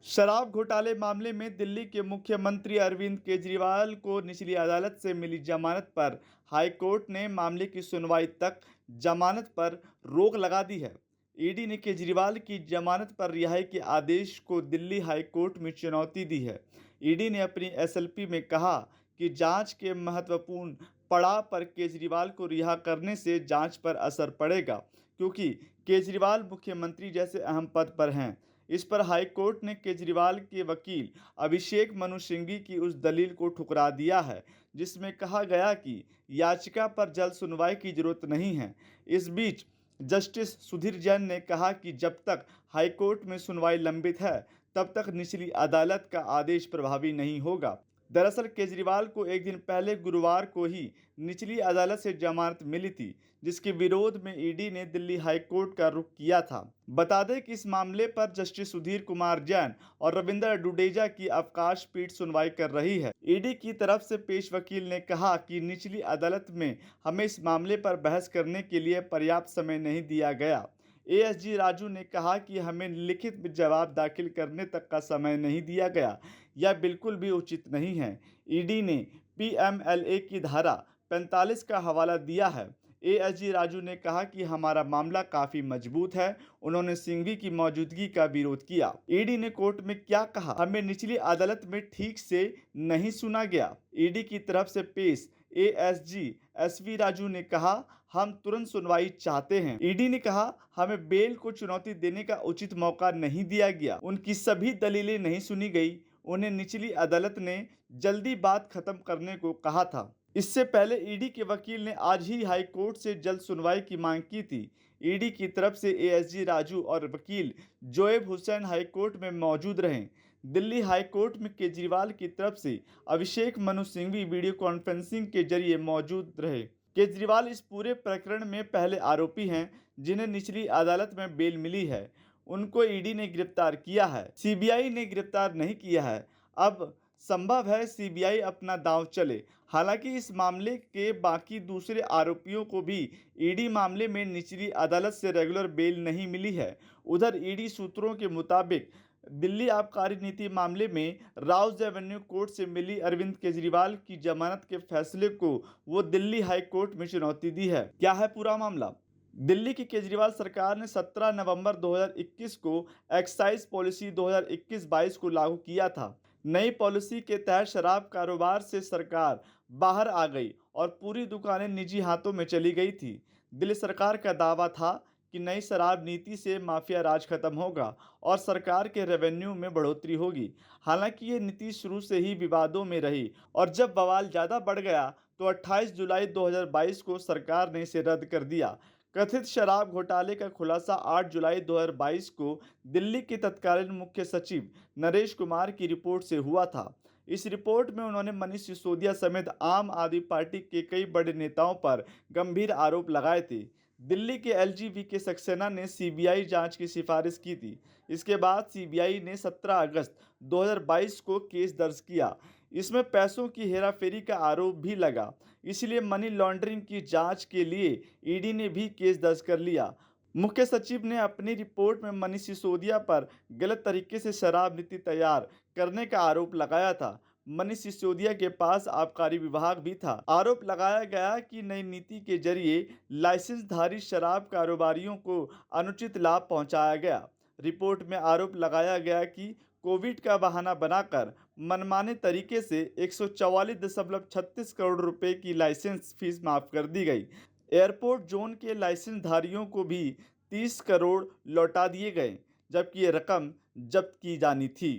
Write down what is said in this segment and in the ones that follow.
शराब घोटाले मामले में दिल्ली के मुख्यमंत्री अरविंद केजरीवाल को निचली अदालत से मिली जमानत पर हाईकोर्ट ने मामले की सुनवाई तक जमानत पर रोक लगा दी है। ईडी ने केजरीवाल की जमानत पर रिहाई के आदेश को दिल्ली हाईकोर्ट में चुनौती दी है। ईडी ने अपनी एसएलपी में कहा कि जांच के महत्वपूर्ण पड़ाव पर केजरीवाल को रिहा करने से जांच पर असर पड़ेगा, क्योंकि केजरीवाल मुख्यमंत्री जैसे अहम पद पर हैं। इस पर हाईकोर्ट ने केजरीवाल के वकील अभिषेक मनु सिंघवी की उस दलील को ठुकरा दिया है जिसमें कहा गया कि याचिका पर जल्द सुनवाई की जरूरत नहीं है। इस बीच जस्टिस सुधीर जैन ने कहा कि जब तक हाईकोर्ट में सुनवाई लंबित है तब तक निचली अदालत का आदेश प्रभावी नहीं होगा। दरअसल केजरीवाल को एक दिन पहले गुरुवार को ही निचली अदालत से जमानत मिली थी, जिसके विरोध में ईडी ने दिल्ली हाईकोर्ट का रुख किया था। बता दें कि इस मामले पर जस्टिस सुधीर कुमार जैन और रविंद्र डुडेजा की अवकाश पीठ सुनवाई कर रही है। ईडी की तरफ से पेश वकील ने कहा कि निचली अदालत में हमें इस मामले पर बहस करने के लिए पर्याप्त समय नहीं दिया गया। एएसजी राजू ने कहा कि हमें लिखित में जवाब दाखिल करने तक का समय नहीं दिया गया, यह बिल्कुल भी उचित नहीं है। ईडी ने पीएमएलए की धारा 45 का हवाला दिया है। एएसजी राजू ने कहा कि हमारा मामला काफी मजबूत है। उन्होंने सिंघवी की मौजूदगी का विरोध किया। ईडी ने कोर्ट में क्या कहा, हमें निचली अदालत में ठीक से नहीं सुना गया। ईडी की तरफ से पेश एएसजी एसवी राजू ने कहा, हम तुरंत सुनवाई चाहते हैं। ईडी ने कहा, हमें बेल को चुनौती देने का उचित मौका नहीं दिया गया। उनकी सभी दलीलें नहीं सुनी गई। उन्हें निचली अदालत ने जल्दी बात खत्म करने को कहा था। इससे पहले ईडी के वकील ने आज ही हाईकोर्ट से जल्द सुनवाई की मांग की थी। ईडी की तरफ से एएसजी राजू और वकील जोएब हुसैन हाईकोर्ट में मौजूद रहे। दिल्ली हाईकोर्ट में केजरीवाल की तरफ से अभिषेक मनु सिंघवी वीडियो कॉन्फ्रेंसिंग के जरिए मौजूद रहे। केजरीवाल इस पूरे प्रकरण में पहले आरोपी हैं जिन्हें निचली अदालत में बेल मिली है। उनको ईडी ने गिरफ्तार किया है, सीबीआई ने गिरफ्तार नहीं किया है। अब संभव है सीबीआई अपना दांव चले। हालांकि इस मामले के बाकी दूसरे आरोपियों को भी ईडी मामले में निचली अदालत से रेगुलर बेल नहीं मिली है। उधर ईडी सूत्रों के मुताबिक दिल्ली आबकारी नीति मामले में राउज एवेन्यू कोर्ट से मिली अरविंद केजरीवाल की जमानत के फैसले को वो दिल्ली हाई कोर्ट में चुनौती दी है। क्या है पूरा मामला? दिल्ली की केजरीवाल सरकार ने 17 नवंबर 2021 को एक्साइज पॉलिसी 2021-22 को लागू किया था। नई पॉलिसी के तहत शराब कारोबार से सरकार बाहर आ गई और पूरी दुकानें निजी हाथों में चली गई थी। दिल्ली सरकार का दावा था कि नई शराब नीति से माफिया राज खत्म होगा और सरकार के रेवेन्यू में बढ़ोतरी होगी। हालांकि ये नीति शुरू से ही विवादों में रही और जब बवाल ज़्यादा बढ़ गया तो 28 जुलाई 2022 को सरकार ने इसे रद्द कर दिया। कथित शराब घोटाले का खुलासा 8 जुलाई 2022 को दिल्ली के तत्कालीन मुख्य सचिव नरेश कुमार की रिपोर्ट से हुआ था। इस रिपोर्ट में उन्होंने मनीष सिसोदिया समेत आम आदमी पार्टी के कई बड़े नेताओं पर गंभीर आरोप लगाए थे। दिल्ली के एलजी वीके सक्सेना ने सीबीआई जांच की सिफारिश की थी। इसके बाद सीबीआई ने 17 अगस्त 2022 को केस दर्ज किया। इसमें पैसों की हेराफेरी का आरोप भी लगा, इसलिए मनी लॉन्ड्रिंग की जांच के लिए ईडी ने भी केस दर्ज कर लिया। मुख्य सचिव ने अपनी रिपोर्ट में मनीष सिसोदिया पर गलत तरीके से शराब नीति तैयार करने का आरोप लगाया था। मनीष सिसोदिया के पास आबकारी विभाग भी था। आरोप लगाया गया कि नई नीति के जरिए लाइसेंसधारी शराब कारोबारियों को अनुचित लाभ पहुंचाया गया। रिपोर्ट में आरोप लगाया गया कि कोविड का बहाना बनाकर मनमाने तरीके से 144.36 करोड़ रुपए की लाइसेंस फीस माफ कर दी गई। एयरपोर्ट जोन के लाइसेंसधारियों को भी 30 करोड़ लौटा दिए गए, जबकि ये रकम जब्त की जानी थी।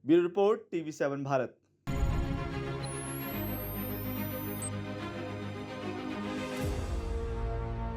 Bureau report, TV 7 Bharat.